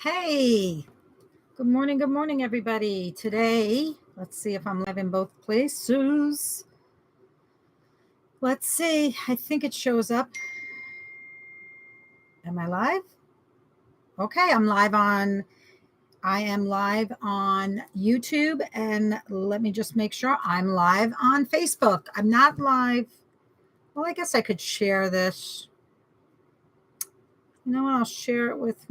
Hey, good morning, everybody. Today, let's see if I'm live in both places. Let's see. I think it shows up. Am I live? Okay, I am live on YouTube, and let me just make sure I'm live on Facebook. I'm not live. Well, I guess I could share this. You know what? I'll share it with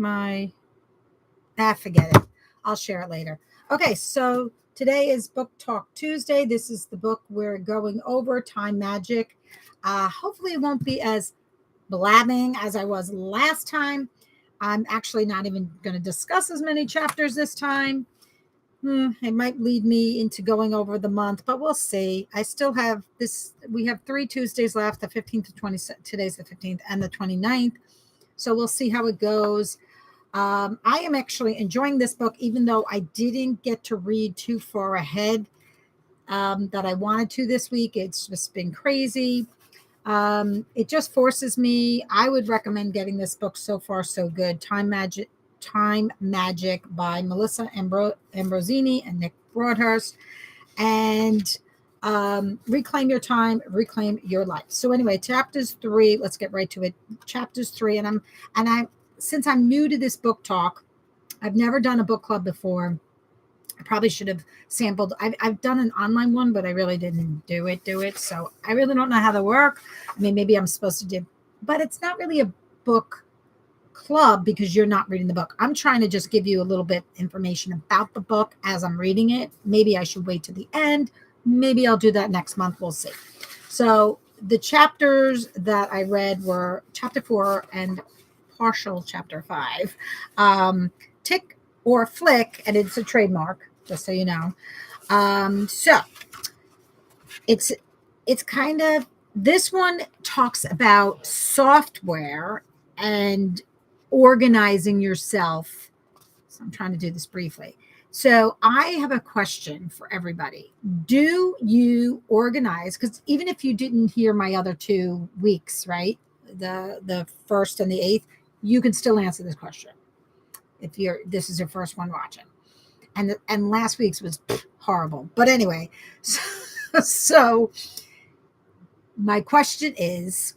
forget it. I'll share it later. Okay, so today is Book Talk Tuesday. This is the book we're going over, Time Magic. Hopefully, it won't be as blabbing as I was last time. I'm actually not even going to discuss as many chapters this time. It might lead me into going over the month, but we'll see. I still have this. We have 3 Tuesdays left, the 15th to 20. Today's the 15th and the 29th. So we'll see how it goes. I am actually enjoying this book, even though I didn't get to read too far ahead that I wanted to this week. It's just been crazy. It just forces me. I would recommend getting this book. So far, so good. Time Magic by Melissa Ambrosini and Nick Broadhurst. And Reclaim Your Time, Reclaim Your Life. So anyway, chapters 3. Let's get right to it. Chapters 3, and I since I'm new to this book talk, I've never done a book club before. I probably should have sampled. I've done an online one, but I really didn't do it. So I really don't know how to work. I mean, maybe I'm supposed to do, but it's not really a book club because you're not reading the book. I'm trying to just give you a little bit information about the book as I'm reading it. Maybe I should wait to the end. Maybe I'll do that next month. We'll see. So the chapters that I read were chapter 4 and partial chapter 5. Tick or Flick, and it's a trademark, just so you know. So it's kind of, this one talks about software and organizing yourself. So I'm trying to do this briefly. So I have a question for everybody. Do you organize? Because even if you didn't hear my other 2 weeks, right? The 1st and the 8th, you can still answer this question if this is your first one watching. And last week's was horrible. But anyway, so my question is,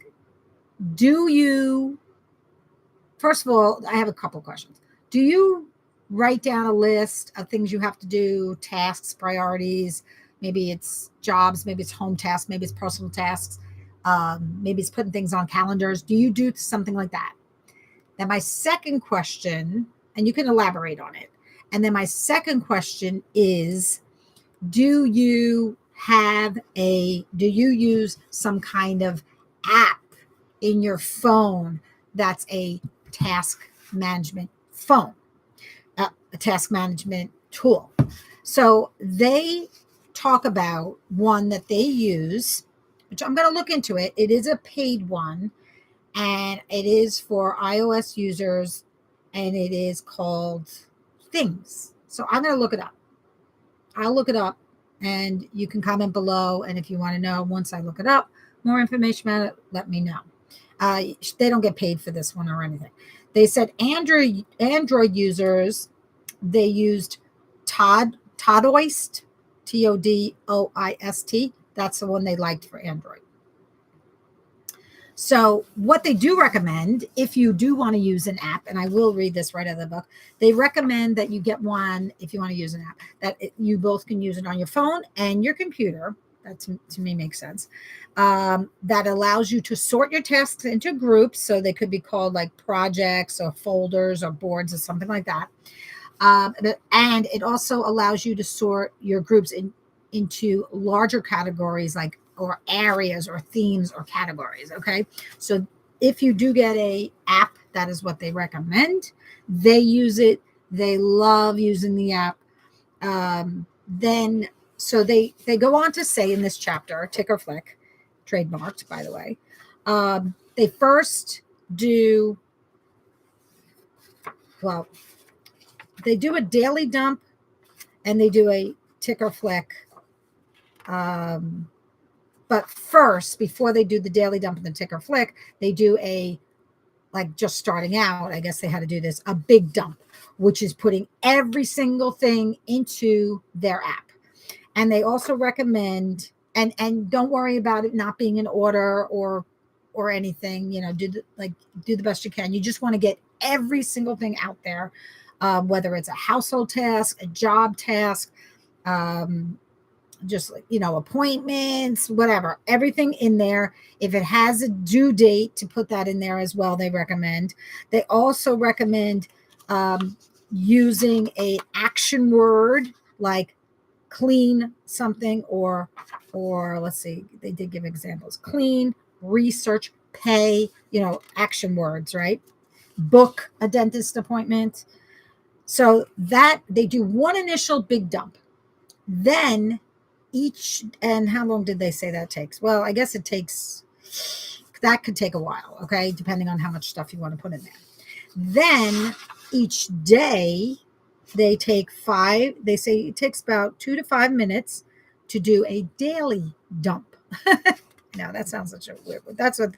do you, first of all, I have a couple questions. Do you write down a list of things you have to do, tasks, priorities? Maybe it's jobs, maybe it's home tasks, maybe it's personal tasks, maybe it's putting things on calendars. Do you do something like that? Then my second question, and you can elaborate on it. And then my second question is, do you use some kind of app in your phone that's a task management phone, a task management tool? So they talk about one that they use, which I'm going to look into it. It is a paid one, and it is for iOS users, and it is called Things. So I'm going to look it up. I'll look it up, and you can comment below. And if you want to know, once I look it up, more information about it, let me know. They don't get paid for this one or anything. They said Android users, they used Todoist, Todoist. That's the one they liked for Android. So what they do recommend, if you do want to use an app, and I will read this right out of the book, they recommend that you get one, if you want to use an app, that you both can use it on your phone and your computer. That to me makes sense. That allows you to sort your tasks into groups. So they could be called like projects or folders or boards or something like that. And it also allows you to sort your groups into larger categories, like, or areas or themes or categories. Okay. So if you do get a app, that is what they recommend. They use it. They love using the app. So they go on to say in this chapter, Tick or Flick, trademarked, by the way, they first do, well, they do a daily dump and they do a Tick or Flick. But first, before they do the daily dump and the Tick or Flick, they do a like just starting out, I guess they had to do this, a big dump, which is putting every single thing into their app. And they also recommend, and don't worry about it not being in order or anything, do the best you can. You just want to get every single thing out there, whether it's a household task, a job task, just like, appointments, whatever, everything in there. If it has a due date, to put that in there as well, they recommend. They also recommend using a action word like clean something, or let's see, they did give examples: clean, research, pay, action words, right? Book a dentist appointment. So that they do one initial big dump. Then and how long did they say that takes? Well, I guess that could take a while, okay, depending on how much stuff you want to put in there. Then each day they say it takes about 2 to 5 minutes to do a daily dump. Now that sounds such a weird word. That's what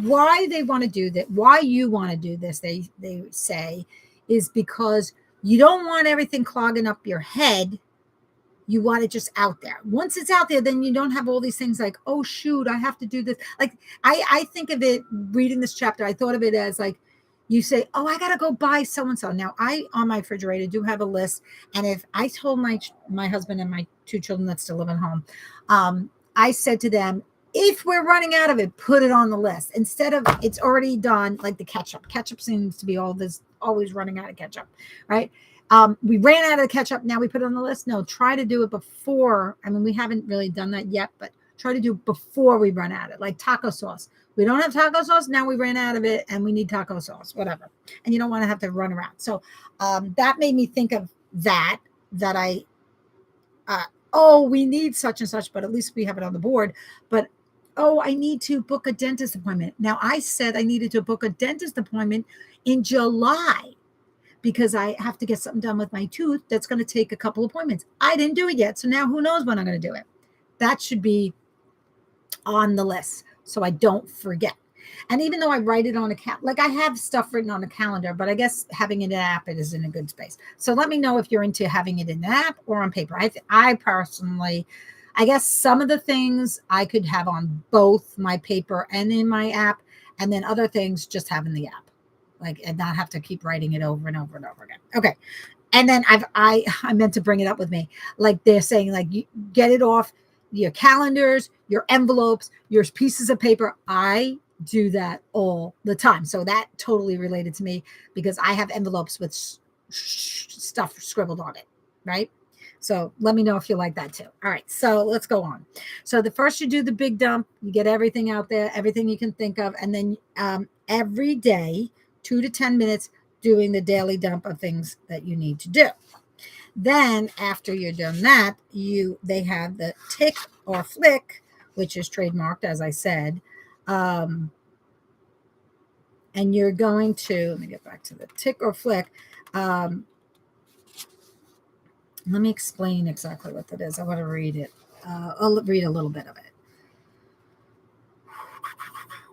why they want to do that, why you want to do this, they say, is because you don't want everything clogging up your head. You want it just out there. Once it's out there, then you don't have all these things like, oh shoot, I have to do this. Like I think of it, reading this chapter, I thought of it as like, you say, oh, I gotta go buy so and so. Now I, on my refrigerator, do have a list, and if I told my husband and my 2 children that still live at home, I said to them, if we're running out of it, put it on the list instead of it's already done. Like the ketchup. Ketchup seems to be always running out of ketchup, right? We ran out of the ketchup. Now we put it on the list. No, try to do it before. I mean, we haven't really done that yet, but try to do it before we run out of it. Like taco sauce. We don't have taco sauce. Now we ran out of it and we need taco sauce, whatever. And you don't want to have to run around. So that made me think of that we need such and such, but at least we have it on the board. But I need to book a dentist appointment. Now I said I needed to book a dentist appointment in July because I have to get something done with my tooth that's going to take a couple appointments. I didn't do it yet. So now who knows when I'm going to do it. That should be on the list so I don't forget. And even though I write it on I have stuff written on a calendar, but I guess having it in an app, it is in a good space. So let me know if you're into having it in an app or on paper. I personally, I guess some of the things I could have on both my paper and in my app, and then other things just have in the app, and not have to keep writing it over and over and over again. Okay. And then I meant to bring it up with me. Like they're saying, like, you get it off your calendars, your envelopes, your pieces of paper. I do that all the time. So that totally related to me because I have envelopes with stuff scribbled on it, right? So let me know if you like that too. All right, so let's go on. So the first you do the big dump, you get everything out there, everything you can think of, and then every day, 2 to 10 minutes, doing the daily dump of things that you need to do. Then after you're done that, they have the tick or flick, which is trademarked, as I said. And you're going to, let me get back to the tick or flick. Let me explain exactly what that is. I want to read it. I'll read a little bit of it.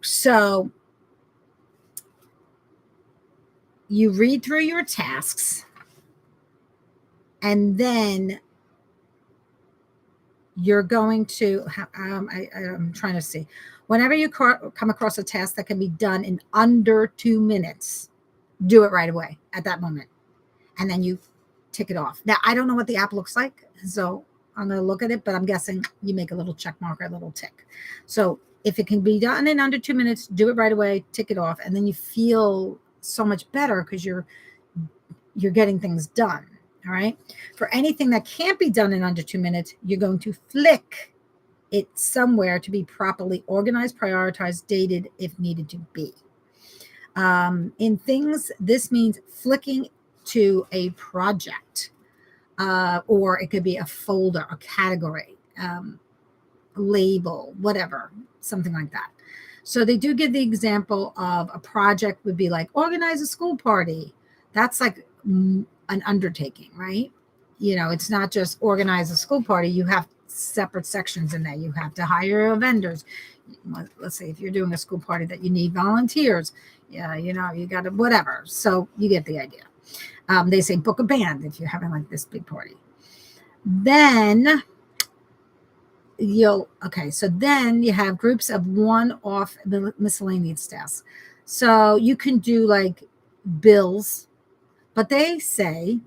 So you read through your tasks, and then you're going to, I'm trying to see. Whenever you come across a task that can be done in under 2 minutes, do it right away at that moment. And then you tick it off. Now, I don't know what the app looks like, so I'm going to look at it, but I'm guessing you make a little check mark or a little tick. So if it can be done in under 2 minutes, do it right away, tick it off, and then you feel so much better because you're getting things done. All right. For anything that can't be done in under 2 minutes, you're going to flick it somewhere to be properly organized, prioritized, dated if needed to be. In things, this means flicking to a project, or it could be a folder, a category, label, whatever, something like that. So they do give the example of a project would be like organize a school party. That's like an undertaking, right? It's not just organize a school party. You have separate sections in there. You have to hire vendors. let's say if you're doing a school party that you need volunteers, yeah, you got to whatever. So you get the idea. They say book a band if you're having like this big party. Then so then you have groups of one-off miscellaneous tasks. So you can do like bills, but they say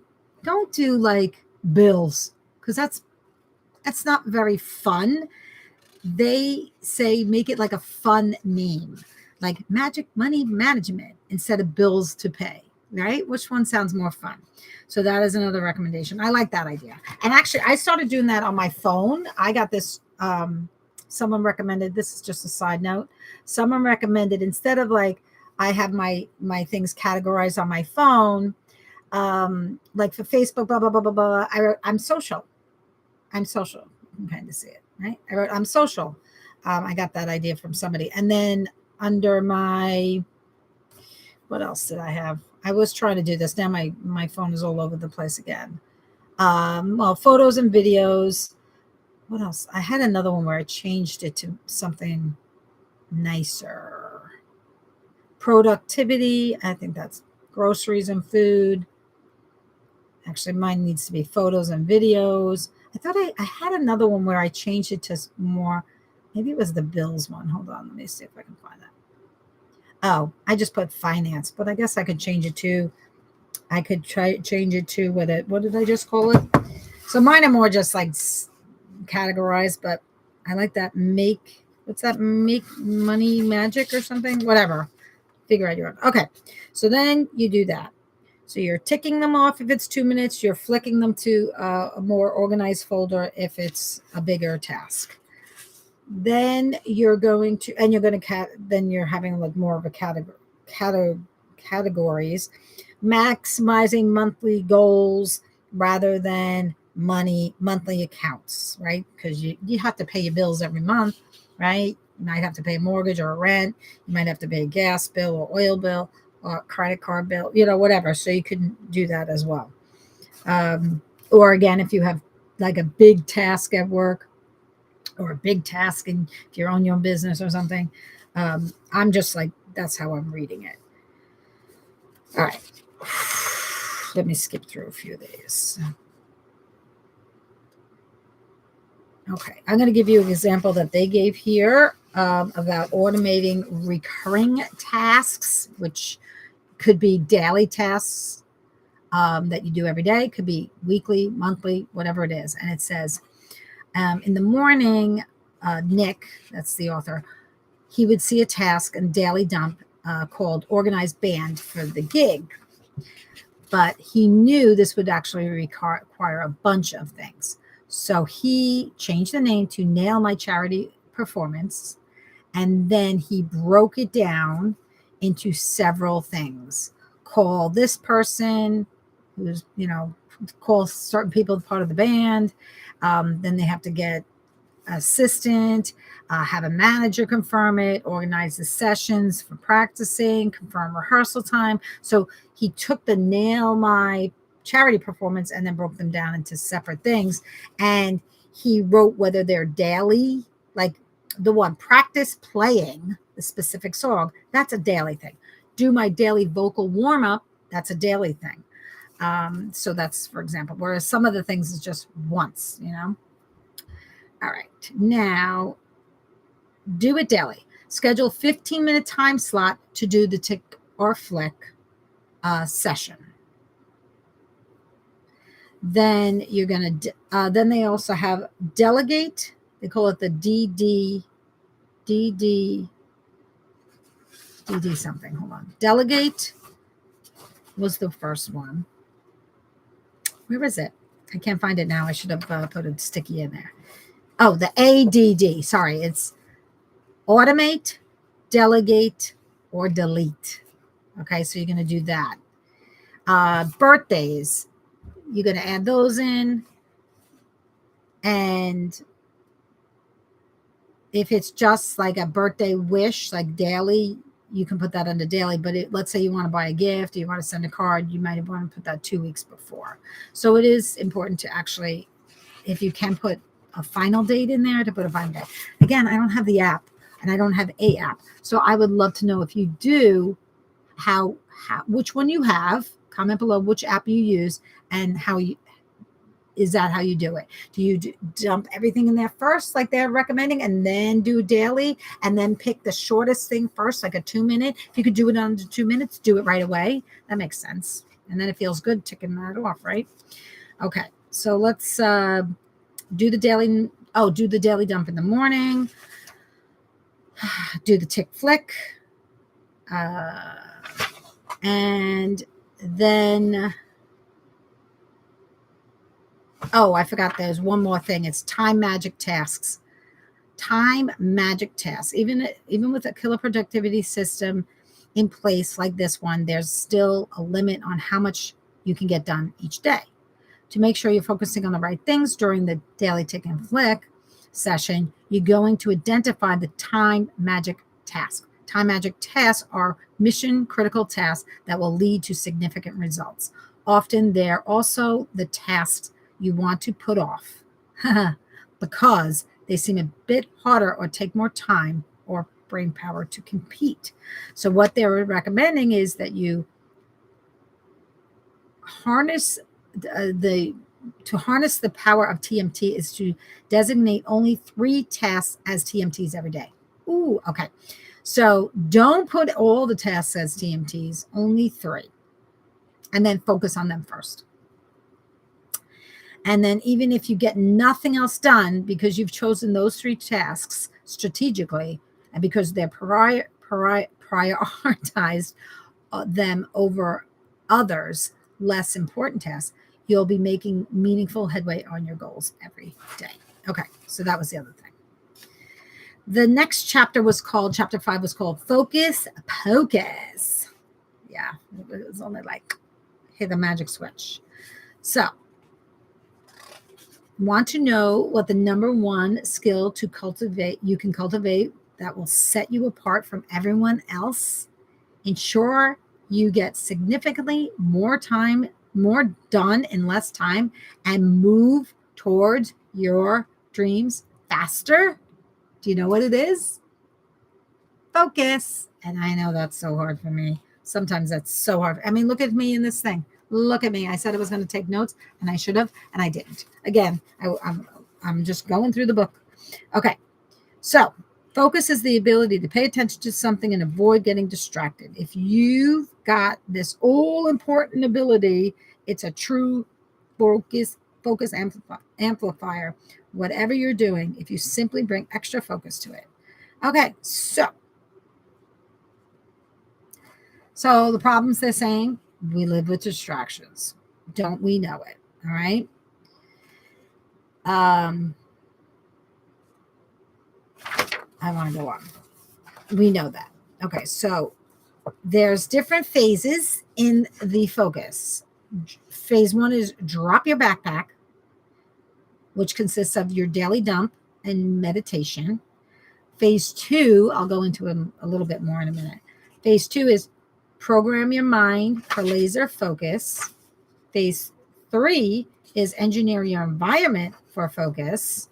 don't do like bills because that's not very fun. They say make it like a fun name, like magic money management instead of bills to pay, right? Which one sounds more fun? So that is another recommendation. I like that idea. And actually, I started doing that on my phone. I got this. Someone recommended. This is just a side note. Someone recommended instead of like I have my things categorized on my phone, like for Facebook, blah blah blah blah blah. I wrote I'm social. I'm social. You can kind of see it, right? I wrote I'm social. I got that idea from somebody. And then under my, what else did I have? I was trying to do this. Now my phone is all over the place again. Well, photos and videos. What else? I had another one where I changed it to something nicer. Productivity. I think that's groceries and food. Actually, mine needs to be photos and videos. I thought I had another one where I changed it to more. Maybe it was the bills one. Hold on. Let me see if I can find that. Oh, I just put finance, but I guess I could change it to, I could change it to what did I just call it? So mine are more just like categorized, but I like that what's that? Make money magic or something, whatever. Figure out your own. Okay. So then you do that. So you're ticking them off if it's 2 minutes. You're flicking them to a more organized folder if it's a bigger task. Then you're going to, and you're going to, then you're having like more of a categories, maximizing monthly goals rather than monthly accounts, right? Because you have to pay your bills every month, right? You might have to pay a mortgage or a rent. You might have to pay a gas bill or oil bill or credit card bill, whatever. So you can do that as well. Or again, if you have like a big task at work or a big task and if you're on your own business or something, I'm just like, that's how I'm reading it. All right. Let me skip through a few of these. Okay, I'm going to give you an example that they gave here about automating recurring tasks, which could be daily tasks that you do every day, could be weekly, monthly, whatever it is. And it says, in the morning, Nick, that's the author, he would see a task and daily dump called organized band for the gig. But he knew this would actually require a bunch of things. So he changed the name to Nail My Charity Performance. And then he broke it down into several things. Call this person, who's, call certain people part of the band. Then they have to get assistant, have a manager confirm it, organize the sessions for practicing, confirm rehearsal time. So he took the Nail My Charity Performance and then broke them down into separate things. And he wrote whether they're daily, like the one practice playing the specific song, that's a daily thing. Do my daily vocal warm up, that's a daily thing. So that's, for example, whereas some of the things is just once, All right, now do it daily. Schedule 15-minute time slot to do the tick or flick session. Then you're going to, then they also have delegate. They call it the DD something. Hold on. Delegate was the first one. Where is it? I can't find it now. I should have put a sticky in there. Oh, the ADD. Sorry. It's automate, delegate, or delete. Okay. So you're going to do that. Birthdays. You're going to add those in. And if it's just like a birthday wish, like daily, you can put that under daily. But let's say you want to buy a gift, or you want to send a card, you might want to put that 2 weeks before. So it is important to actually, if you can put a final date in there, to put a final date. Again, I don't have the app. and I don't have a app. So I would love to know if you do, how which one you have. Comment below which app you use and how you is that how you do it? Do you dump everything in there first, like they're recommending, and then do daily, and then pick the shortest thing first, like a 2 minute? If you could do it under 2 minutes, do it right away. That makes sense. And then it feels good ticking that off, right? Okay, so let's do the daily. Oh, do the daily dump in the morning. Do the tick flick. And then, oh, I forgot there's one more thing. It's time magic tasks. Time magic tasks. Even with a killer productivity system in place like this one, there's still a limit on how much you can get done each day. To make sure you're focusing on the right things during the daily tick and flick session, you're going to identify the time magic task. Time magic tasks are mission critical tasks that will lead to significant results. Often they're also the tasks you want to put off because they seem a bit harder or take more time or brain power to compete. So what they're recommending is that you harness the power of TMT is to designate only 3 tasks as TMTs every day. Ooh, okay. So don't put all the tasks as TMTs, only 3. And then focus on them first. And then even if you get nothing else done because you've chosen those 3 tasks strategically and because they're prioritized them over others, less important tasks, you'll be making meaningful headway on your goals every day. Okay, so that was the other thing. The next chapter 5 was called Focus Pocus. Yeah, it was only like hit the magic switch. So, want to know what the number 1 skill you can cultivate that will set you apart from everyone else? Ensure you get significantly more done in less time, and move towards your dreams faster. Do you know what it is? Focus. And I know that's so hard for me. Sometimes that's so hard. I mean, look at me in this thing. Look at me. I said I was going to take notes, and I should have, and I didn't. Again, I'm just going through the book. Okay. So focus is the ability to pay attention to something and avoid getting distracted. If you've got this all-important ability, it's a true focus amplifier. Whatever you're doing, if you simply bring extra focus to it. Okay, so the problems they're saying, we live with distractions. Don't we know it? All right. I want to go on. We know that. Okay, so there's different phases in the focus. Phase 1 is drop your backpack, which consists of your daily dump and meditation. Phase 2, I'll go into a little bit more in a minute. Phase 2 is program your mind for laser focus. Phase 3 is engineer your environment for focus.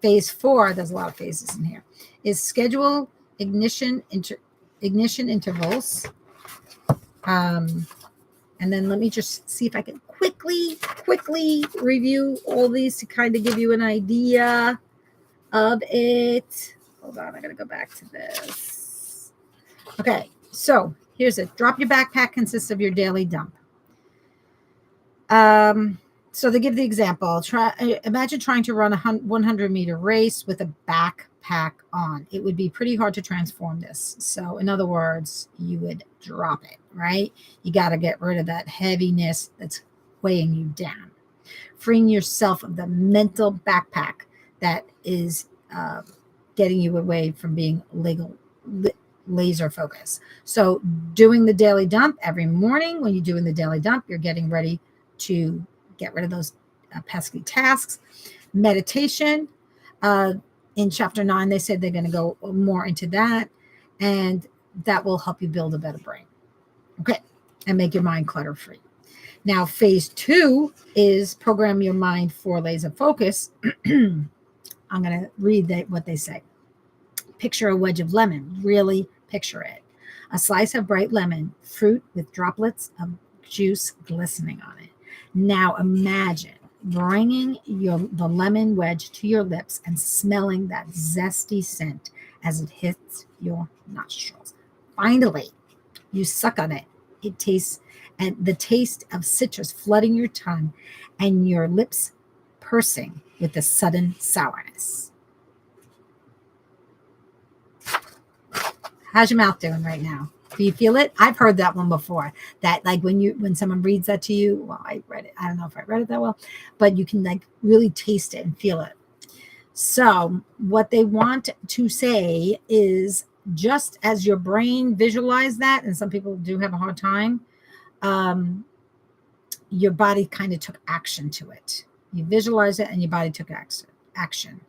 Phase 4, there's a lot of phases in here, is schedule ignition intervals. And then let me just see if I can quickly review all these to kind of give you an idea of it. Hold on, I gotta go back to this. Okay, so here's it. Drop your backpack consists of your daily dump. So they give the example. Imagine trying to run a 100-meter race with a backpack on. It would be pretty hard to transform this. So in other words, you would drop it, right? You got to get rid of that heaviness that's weighing you down. Freeing yourself of the mental backpack that is getting you away from being laser focused. So doing the daily dump every morning, when you're doing the daily dump, you're getting ready to get rid of those pesky tasks. Meditation, in chapter 9, they said they're going to go more into that, and that will help you build a better brain. Okay, and make your mind clutter free. Now, phase 2 is program your mind for laser focus. I'm going to read what they say. Picture a wedge of lemon. Really picture it. A slice of bright lemon, fruit with droplets of juice glistening on it. Now imagine bringing the lemon wedge to your lips and smelling that zesty scent as it hits your nostrils. Finally, you suck on it. It tastes and the taste of citrus flooding your tongue and your lips pursing with the sudden sourness. How's your mouth doing right now? Do you feel it? I've heard that one before. That like when someone reads that to you, well, I read it. I don't know if I read it that well, but you can like really taste it and feel it. So what they want to say is just as your brain visualize that, and some people do have a hard time, your body kind of took action to it. You visualize it and your body took action.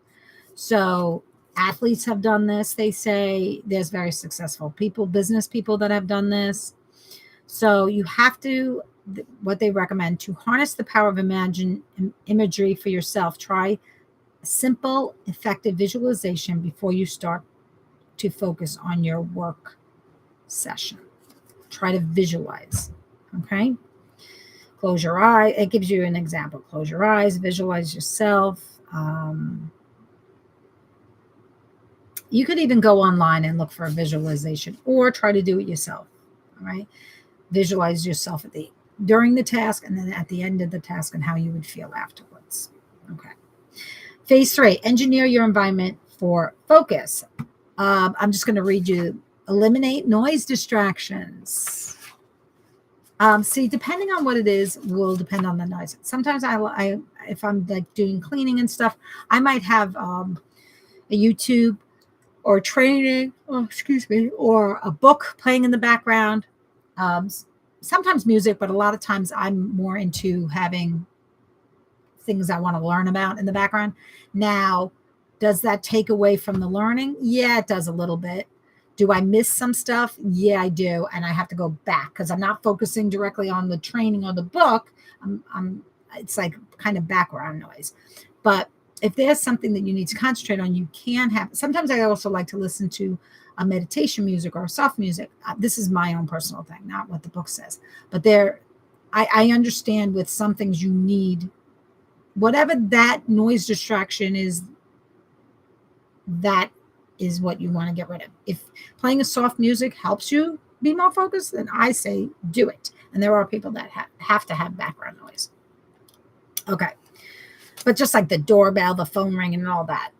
So athletes have done this. They say there's very successful people, business people that have done this. So you have to, what they recommend to harness the power of imagery for yourself, try simple, effective visualization before you start to focus on your work session. Try to visualize. Okay. Close your eye. It gives you an example. Close your eyes, visualize yourself. You could even go online and look for a visualization or try to do it yourself. All right. Visualize yourself during the task and then at the end of the task and how you would feel afterwards. Okay. Phase 3, engineer your environment for focus. I'm just going to read you. Eliminate noise distractions. See, depending on what it is, will depend on the noise. Sometimes I if I'm like doing cleaning and stuff, I might have a YouTube or training, or a book playing in the background. Sometimes music, but a lot of times I'm more into having things I want to learn about in the background. Now, does that take away from the learning? Yeah, it does a little bit. Do I miss some stuff? Yeah, I do. And I have to go back because I'm not focusing directly on the training or the book. It's like kind of background noise. But if there's something that you need to concentrate on, you can have. Sometimes I also like to listen to a meditation music or soft music. This is my own personal thing, not what the book says. But I understand with some things you need, whatever that noise distraction is, that is what you want to get rid of. If playing a soft music helps you be more focused, then I say do it. And there are people that have to have background noise. Okay. But just like the doorbell, the phone ringing and all that,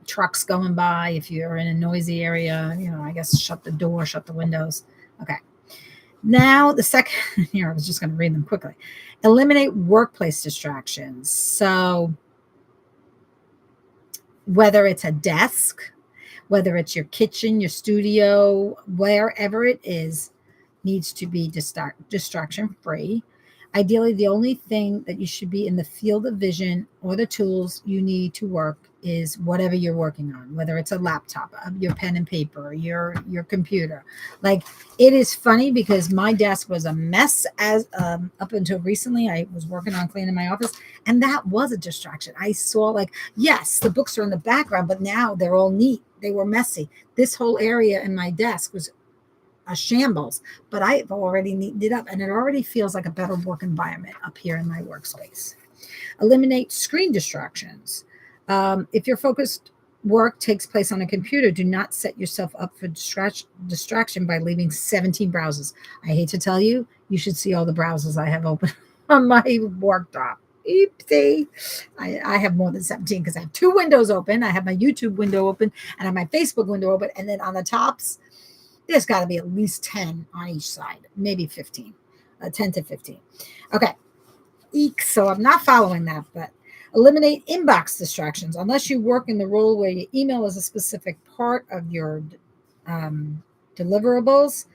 trucks going by, if you're in a noisy area, I guess shut the door, shut the windows. Okay. Now the second, here, I was just going to read them quickly. Eliminate workplace distractions. So whether it's a desk, whether it's your kitchen, your studio, wherever it is, needs to be distraction free. Ideally, the only thing that you should be in the field of vision or the tools you need to work is whatever you're working on, whether it's a laptop, your pen and paper, your computer. Like, it is funny because my desk was a mess as up until recently. I was working on cleaning my office, and that was a distraction. I saw, like, yes, the books are in the background, but now they're all neat. They were messy. This whole area in my desk was a shambles, but I've already neatened it up and it already feels like a better work environment up here in my workspace. Eliminate screen distractions. If your focused work takes place on a computer, do not set yourself up for distraction by leaving 17 browsers. I hate to tell you, you should see all the browsers I have open on my worktop. Oopsie. I have more than 17 because I have 2 windows open. I have my YouTube window open and I have my Facebook window open. And then on the tops, there's got to be at least 10 on each side, maybe 15, 10 to 15. Okay. Eek. So I'm not following that, but eliminate inbox distractions. Unless you work in the role where your email is a specific part of your deliverables,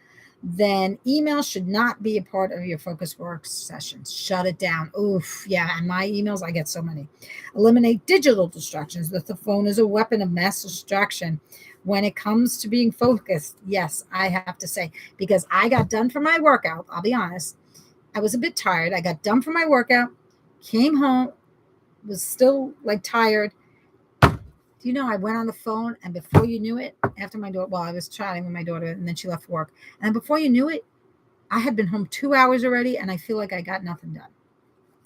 then email should not be a part of your focus work sessions. Shut it down. Oof. Yeah. And my emails, I get so many. Eliminate digital distractions. The phone is a weapon of mass distraction. When it comes to being focused, yes, I have to say, because I got done for my workout. I'll be honest. I was a bit tired. I got done for my workout, came home, was still like tired, Do you know I went on the phone, and before you knew it, after my daughter, well, I was chatting with my daughter and then she left for work. And before you knew it, I had been home 2 hours already and I feel like I got nothing done.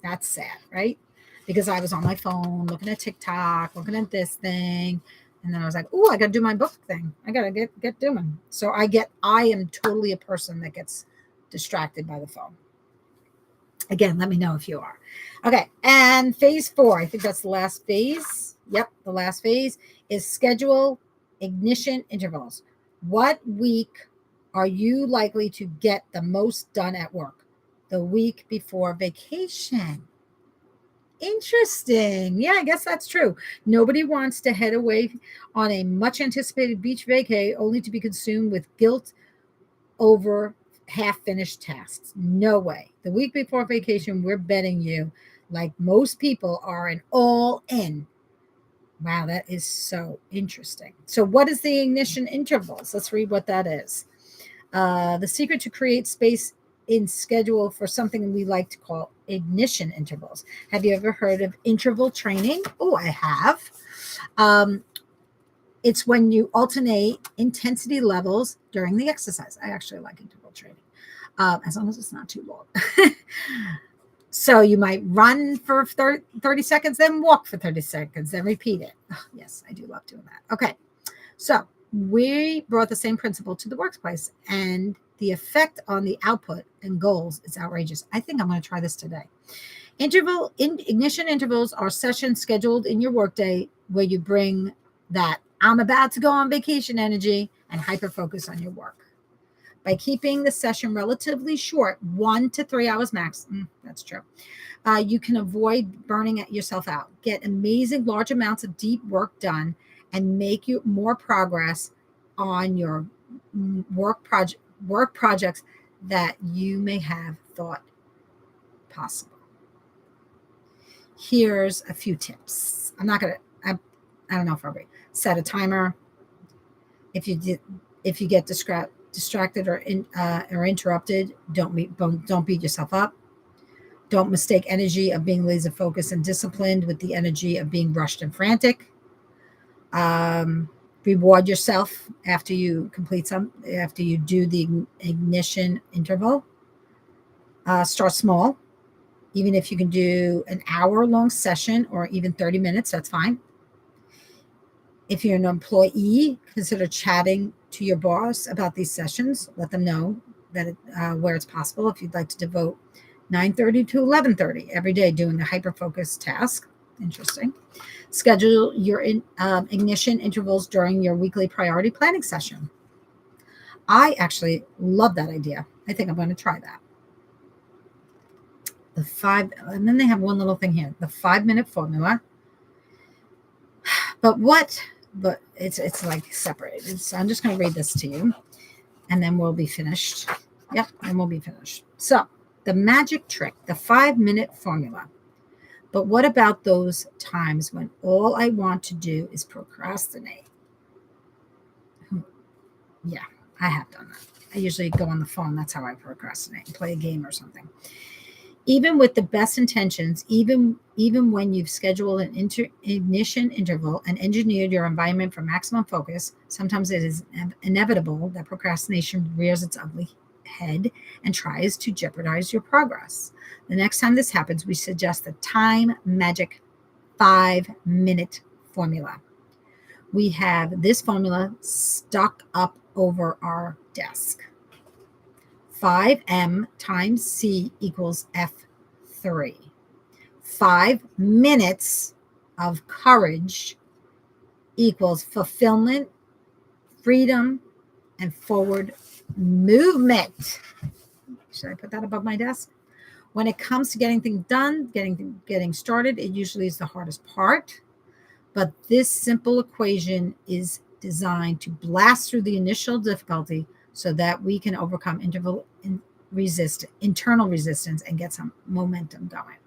That's sad, right? Because I was on my phone looking at TikTok, looking at this thing. And then I was like, oh, I got to do my book thing. I got to get doing. So I am totally a person that gets distracted by the phone. Again, let me know if you are. Okay. And phase 4, I think that's the last phase. Yep. The last phase is schedule ignition intervals. What week are you likely to get the most done at work? The week before vacation. Interesting. Yeah, I guess that's true. Nobody wants to head away on a much anticipated beach vacay only to be consumed with guilt over half finished tasks. No way. The week before vacation, we're betting you, like most people, are an all in. Wow, that is so interesting. So, what is the ignition intervals? Let's read what that is. The secret to create space in schedule for something we like to call ignition intervals. Have you ever heard of interval training? Oh, I have. Um, it's when you alternate intensity levels during the exercise. I actually like interval training, as long as it's not too long. So you might run for 30 seconds, then walk for 30 seconds, then repeat it. Oh, yes, I do love doing that. Okay. So we brought the same principle to the workplace, and the effect on the output and goals is outrageous. I think I'm going to try this today. Ignition intervals are sessions scheduled in your workday where you bring that I'm about to go on vacation energy and hyper focus on your work. By keeping the session relatively short, 1 to 3 hours max, that's true, you can avoid burning yourself out, get amazing large amounts of deep work done, and make you more progress on your work projects that you may have thought possible. Here's a few tips. I don't know if I'll read. Set a timer. If you get distracted or interrupted, don't beat yourself up. Don't mistake energy of being laser focused and disciplined with the energy of being rushed and frantic. Reward yourself after you do the ignition interval. Start small. Even if you can do an hour-long session or even 30 minutes, that's fine. If you're an employee, consider chatting to your boss about these sessions. Let them know that where it's possible. If you'd like to devote 9:30 to 11:30 every day doing a hyper-focused task. Interesting. Schedule your ignition intervals during your weekly priority planning session. I actually love that idea. I think I'm going to try that. And then they have one little thing here, the 5-minute formula. But it's like separated. So I'm just going to read this to you and then we'll be finished. Yep, and we'll be finished. So the magic trick, the 5-minute formula. But what about those times when all I want to do is procrastinate? Yeah, I have done that. I usually go on the phone. That's how I procrastinate and play a game or something. Even with the best intentions, even when you've scheduled an ignition interval and engineered your environment for maximum focus, sometimes it is inevitable that procrastination rears its ugly head and tries to jeopardize your progress. The next time this happens, we suggest the time magic 5-minute formula. We have this formula stuck up over our desk. 5M times C equals F3. 5 minutes of courage equals fulfillment, freedom, and forward movement. Should I put that above my desk? When it comes to getting things done, getting started, it usually is the hardest part. But this simple equation is designed to blast through the initial difficulty so that we can overcome internal resistance and get some momentum going.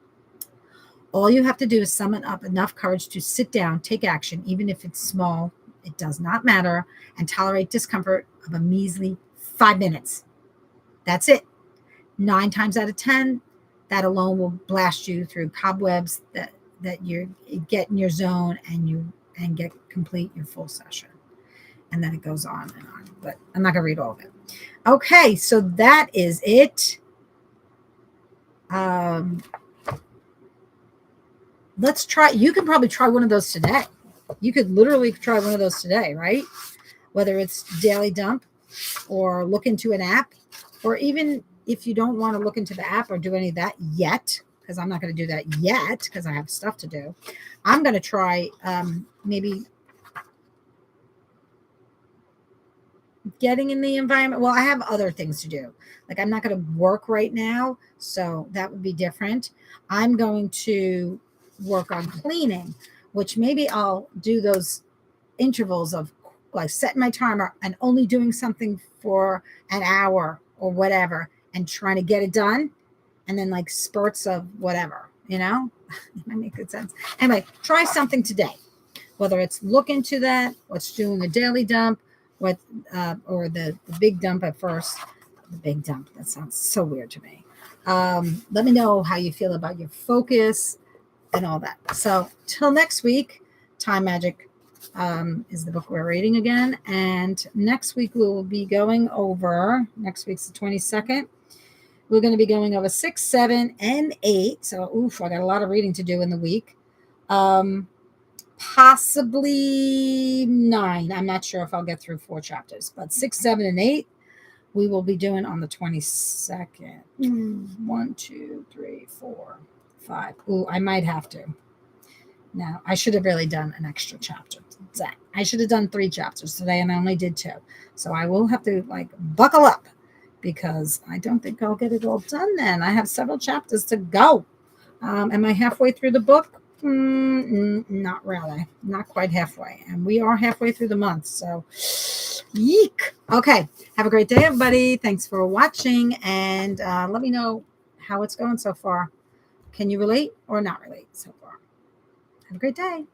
All you have to do is summon up enough courage to sit down, take action, even if it's small, it does not matter, and tolerate discomfort of a measly 5 minutes. That's it. 9 times out of 10, that alone will blast you through cobwebs that you get in your zone and complete your full session. And then it goes on and on, but I'm not going to read all of it. Okay, so that is it. Let's try. You can probably try one of those today. You could literally try one of those today, right? Whether it's Daily Dump or look into an app, or even if you don't want to look into the app or do any of that yet, because I'm not going to do that yet because I have stuff to do. I'm going to try maybe getting in the environment. Well, I have other things to do. Like I'm not going to work right now, so that would be different. I'm going to work on cleaning, which maybe I'll do those intervals of like setting my timer and only doing something for an hour or whatever and trying to get it done, and then like spurts of whatever, it might make good sense. Anyway, try something today, whether it's look into that, what's doing a daily dump, or the big dump at first. The big dump, that sounds so weird to me. Let me know how you feel about your focus and all that. So till next week, Time Magic is the book we're reading again. And next week we will be going over, next week's the 22nd. We're going to be going over 6, 7, and 8. So, I got a lot of reading to do in the week. Possibly 9. I'm not sure if I'll get through 4 chapters, but 6, 7, and 8 we will be doing on the 22nd. 1, 2, 3, 4, 5. I might have to. Now, I should have really done an extra chapter. I should have done 3 chapters today, and I only did 2. So I will have to buckle up because I don't think I'll get it all done then. I have several chapters to go. Am I halfway through the book? Not really. Not quite halfway. And we are halfway through the month. So, yeek. Okay. Have a great day, everybody. Thanks for watching. And let me know how it's going so far. Can you relate or not relate so far? Have a great day.